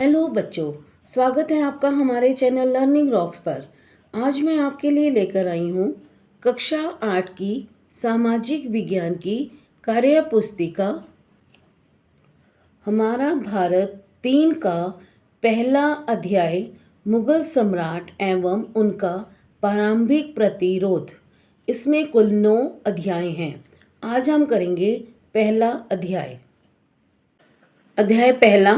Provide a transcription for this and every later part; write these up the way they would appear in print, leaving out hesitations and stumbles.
Hello बच्चों, स्वागत है आपका हमारे चैनल लर्निंग रॉक्स पर। आज मैं आपके लिए लेकर आई हूँ कक्षा 8 की सामाजिक विज्ञान की कार्य पुस्तिका हमारा भारत 3 का पहला अध्याय मुगल सम्राट एवं उनका प्रारंभिक प्रतिरोध। इसमें कुल 9 अध्याय हैं। आज हम करेंगे पहला अध्याय। अध्याय पहला,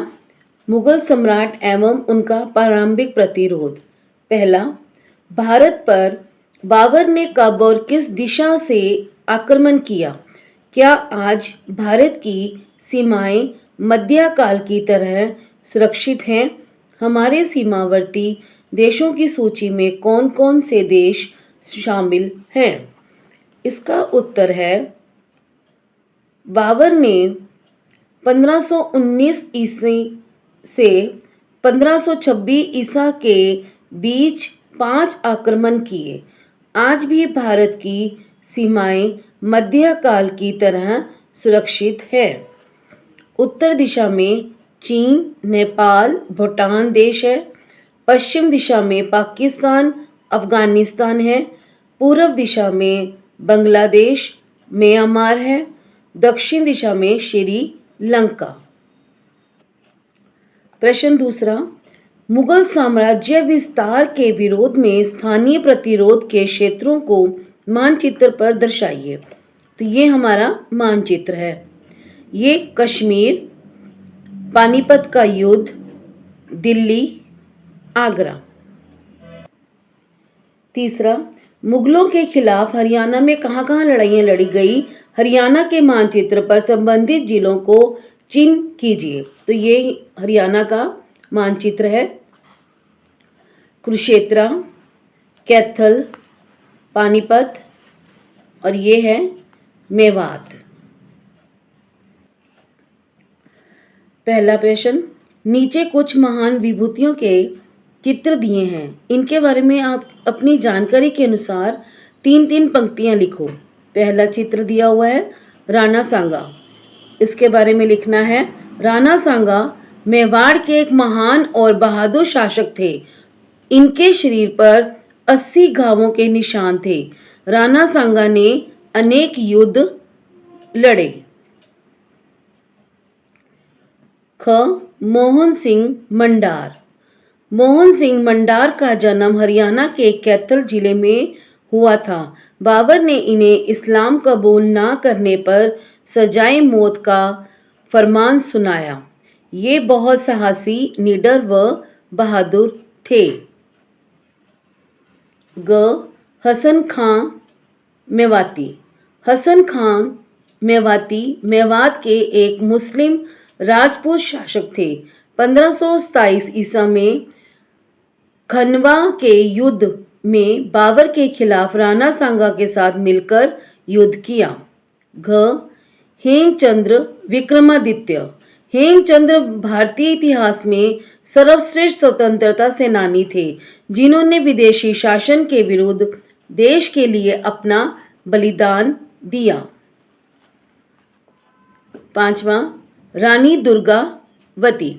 मुगल सम्राट एवं उनका प्रारंभिक प्रतिरोध। पहला, भारत पर बाबर ने कब और किस दिशा से आक्रमण किया? क्या आज भारत की सीमाएं मध्यकाल की तरह सुरक्षित हैं? हमारे सीमावर्ती देशों की सूची में कौन कौन से देश शामिल हैं? इसका उत्तर है, बाबर ने 1519 ईस्वी से 1526 ईसा के बीच 5 आक्रमण किए। आज भी भारत की सीमाएं मध्यकाल की तरह सुरक्षित हैं। उत्तर दिशा में चीन, नेपाल, भूटान देश है। पश्चिम दिशा में पाकिस्तान, अफगानिस्तान है। पूर्व दिशा में बांग्लादेश, म्यांमार है। दक्षिण दिशा में श्रीलंका। प्रश्न दूसरा, मुगल साम्राज्य विस्तार के विरोध में स्थानीय प्रतिरोध के क्षेत्रों को मानचित्र पर दर्शाइए। तो ये हमारा मानचित्र है। ये कश्मीर, पानीपत का युद्ध, दिल्ली, आगरा। तीसरा, मुगलों के खिलाफ हरियाणा में कहाँ कहाँ लड़ाइयाँ लड़ी गई? हरियाणा के मानचित्र पर संबंधित जिलों को चिन्ह कीजिए। तो ये हरियाणा का मानचित्र है। कुरुक्षेत्र, कैथल, पानीपत और ये है मेवात। पहला प्रश्न, नीचे कुछ महान विभूतियों के चित्र दिए हैं। इनके बारे में आप अपनी जानकारी के अनुसार 3-3 पंक्तियां लिखो। पहला चित्र दिया हुआ है राणा सांगा। इसके बारे में लिखना है, राणा सांगा मेवाड़ के एक महान और बहादुर शासक थे। इनके शरीर पर 80 घावों के निशान थे। राणा सांगा ने अनेक युद्ध लड़े। ख, मोहन सिंह मंडार। मोहन सिंह मंडार का जन्म हरियाणा के कैथल जिले में हुआ था। बाबर ने इन्हें इस्लाम कबूल न करने पर सजाए मौत का फरमान सुनाया। ये बहुत साहसी, निडर व बहादुर थे। ग, हसन खां मेवाती। हसन खां मेवाती मेवात के एक मुस्लिम राजपूत शासक थे। 1527 ईसा में खनवा के युद्ध में बाबर के खिलाफ राणा सांगा के साथ मिलकर युद्ध किया। घ, हेमचंद्र विक्रमादित्य। हेमचंद्र भारतीय इतिहास में सर्वश्रेष्ठ स्वतंत्रता सेनानी थे, जिन्होंने विदेशी शासन के विरुद्ध देश के लिए अपना बलिदान दिया। पांचवा, रानी दुर्गावती।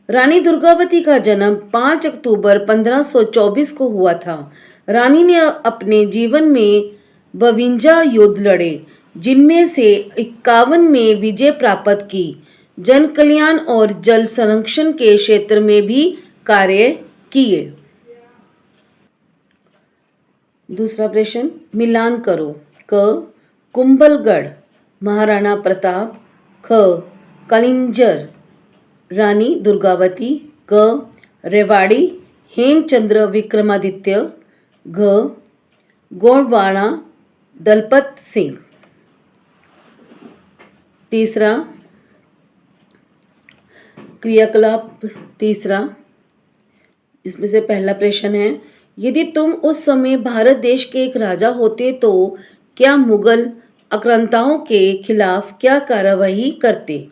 रानी दुर्गावती का जन्म 5 अक्टूबर 1524 को हुआ था। रानी ने अपने जीवन में 52 युद्ध लड़े, जिनमें से 51 में विजय प्राप्त की। जन कल्याण और जल संरक्षण के क्षेत्र में भी कार्य किए। दूसरा प्रश्न, मिलान करो। क, कुंभलगढ़ महाराणा प्रताप। ख, कलिंजर रानी दुर्गावती। क, रेवाड़ी हेमचंद्र विक्रमादित्य। घ, गोंडवाना दलपत सिंह। तीसरा क्रियाकलाप। तीसरा, इसमें से पहला प्रश्न है, यदि तुम उस समय भारत देश के एक राजा होते तो क्या मुगल आक्रांताओं के खिलाफ क्या कार्यवाही करते?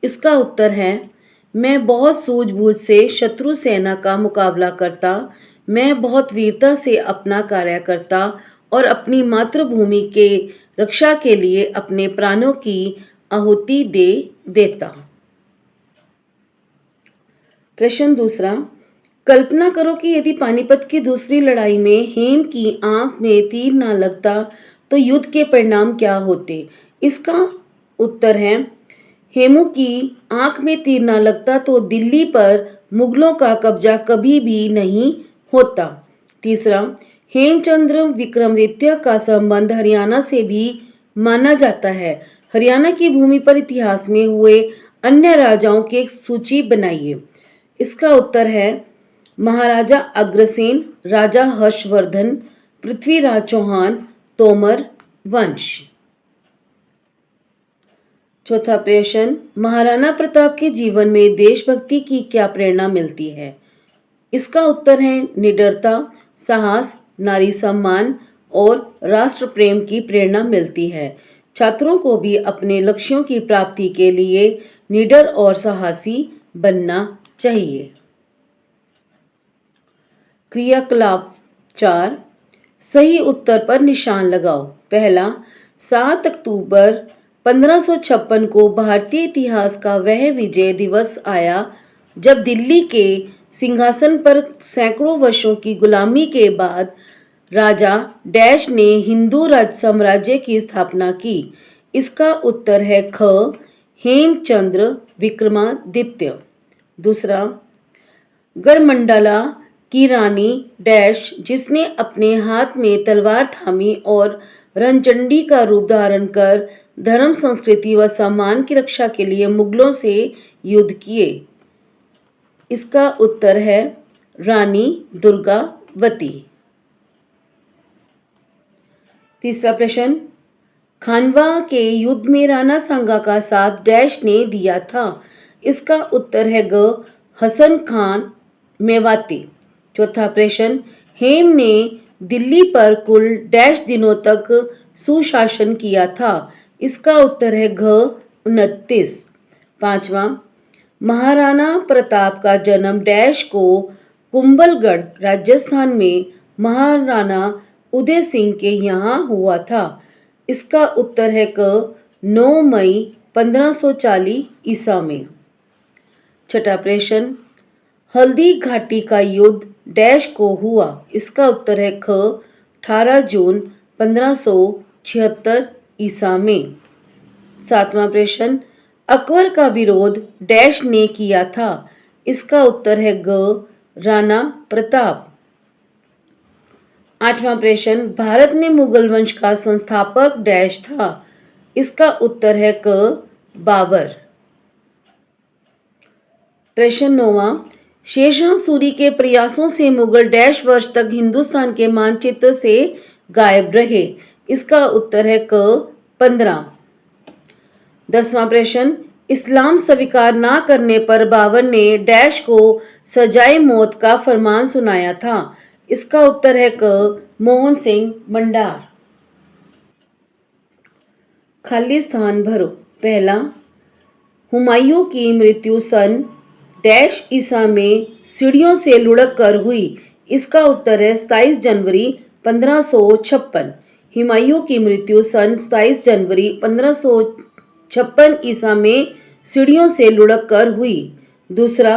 इसका उत्तर है, मैं बहुत सूझबूझ से शत्रु सेना का मुकाबला करता। मैं बहुत वीरता से अपना कार्य करता और अपनी मातृभूमि के रक्षा के लिए अपने प्राणों की आहुति दे देता। प्रश्न दूसरा, कल्पना करो कि यदि पानीपत की दूसरी लड़ाई में हेम की आंख में तीर ना लगता तो युद्ध के परिणाम क्या होते। इसका उत्तर है, हेमू की आंख में तीर ना लगता तो दिल्ली पर मुगलों का कब्जा कभी भी नहीं होता। तीसरा, हेमचंद्र विक्रमादित्य का संबंध हरियाणा से भी माना जाता है। हरियाणा की भूमि पर इतिहास में हुए अन्य राजाओं की एक सूची बनाइए। इसका उत्तर है महाराजा अग्रसेन, राजा हर्षवर्धन, पृथ्वीराज चौहान, तोमर वंश। चौथा प्रश्न, महाराणा प्रताप के जीवन में देशभक्ति की क्या प्रेरणा मिलती है। इसका उत्तर है निडरता, साहस, नारी सम्मान और राष्ट्र प्रेम की प्रेरणा मिलती है। छात्रों को भी अपने लक्ष्यों की प्राप्ति के लिए निडर और साहसी बनना चाहिए। क्रियाकलाप 4, सही उत्तर पर निशान लगाओ। पहला, 7 अक्टूबर 1556 को भारतीय इतिहास का वह विजय दिवस आया जब दिल्ली के सिंहासन पर सैकड़ों वर्षों की गुलामी के बाद राजा डैश ने हिंदू राज साम्राज्य की स्थापना की। इसका उत्तर है ख, हेमचंद्र विक्रमादित्य। दूसरा, गढ़मंडला की रानी डैश, जिसने अपने हाथ में तलवार थामी और रणचंडी का रूप धारण कर धर्म, संस्कृति व सम्मान की रक्षा के लिए मुगलों से युद्ध किए। इसका उत्तर है रानी दुर्गावती। तीसरा प्रश्न, खानवा के युद्ध में राणा सांगा का साथ डैश ने दिया था। इसका उत्तर है ग, हसन खान मेवाती। चौथा प्रश्न, हेम ने दिल्ली पर कुल डैश दिनों तक सुशासन किया था। इसका उत्तर है घ, 29। पांचवा, महाराणा प्रताप का जन्म डैश को कुंभलगढ़ राजस्थान में महाराणा उदय सिंह के यहाँ हुआ था। इसका उत्तर है क, 9 मई 1540 ईसा में। छठा प्रश्न, हल्दी घाटी का युद्ध डैश को हुआ। इसका उत्तर है ख, 18 जून 1576 ईसा में। सातवां प्रश्न, अकबर का विरोध डैश ने किया था। इसका उत्तर है ग, राणा प्रताप। आठवां प्रश्न, भारत में मुगल वंश का संस्थापक डैश था। इसका उत्तर है क, बाबर। प्रश्न 9वां, शेरशाह सूरी के प्रयासों से मुगल डैश वर्ष तक हिंदुस्तान के मानचित्र से गायब रहे। इसका उत्तर है क, 15। 10वां प्रश्न, इस्लाम स्वीकार ना करने पर बाबर ने डैश को सजाए मौत का फरमान सुनाया था। इसका उत्तर है क, मोहन सिंह मंडार। खाली स्थान भरो। पहला, हुमायूं की मृत्यु सन डैश ईसा में सीढ़ियों से लुढ़क कर हुई। इसका उत्तर है 27 जनवरी 1556। हुमायूं की मृत्यु सन 27 जनवरी 1556 ईसा में सीढ़ियों से लुढ़क कर हुई। दूसरा,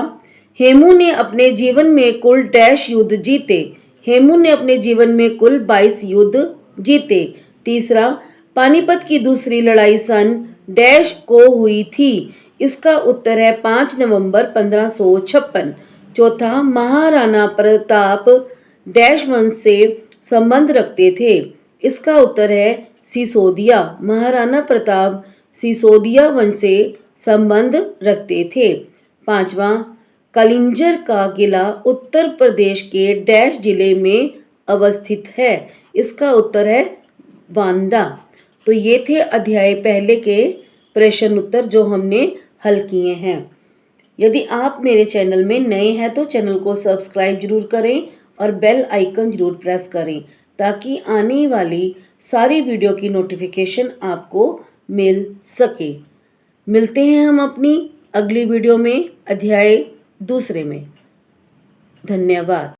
हेमू ने अपने जीवन में कुल डैश युद्ध जीते। हेमू ने अपने जीवन में कुल 22 युद्ध जीते। तीसरा, पानीपत की दूसरी लड़ाई सन डैश को हुई थी। इसका उत्तर है 5 नवंबर 1556। चौथा, महाराणा प्रताप डैश वंश से संबंध रखते थे। इसका उत्तर है सिसोदिया। महाराणा प्रताप सिसोदिया वंश से संबंध रखते थे। पांचवा, कलिंजर का किला उत्तर प्रदेश के डैश जिले में अवस्थित है। इसका उत्तर है बांदा। तो ये थे अध्याय पहले के प्रश्न उत्तर जो हमने हल किए हैं। यदि आप मेरे चैनल में नए हैं तो चैनल को सब्सक्राइब जरूर करें और बेल आइकन जरूर प्रेस करें ताकि आने वाली सारी वीडियो की नोटिफिकेशन आपको मिल सके। मिलते हैं हम अपनी अगली वीडियो में अध्याय दूसरे में। धन्यवाद।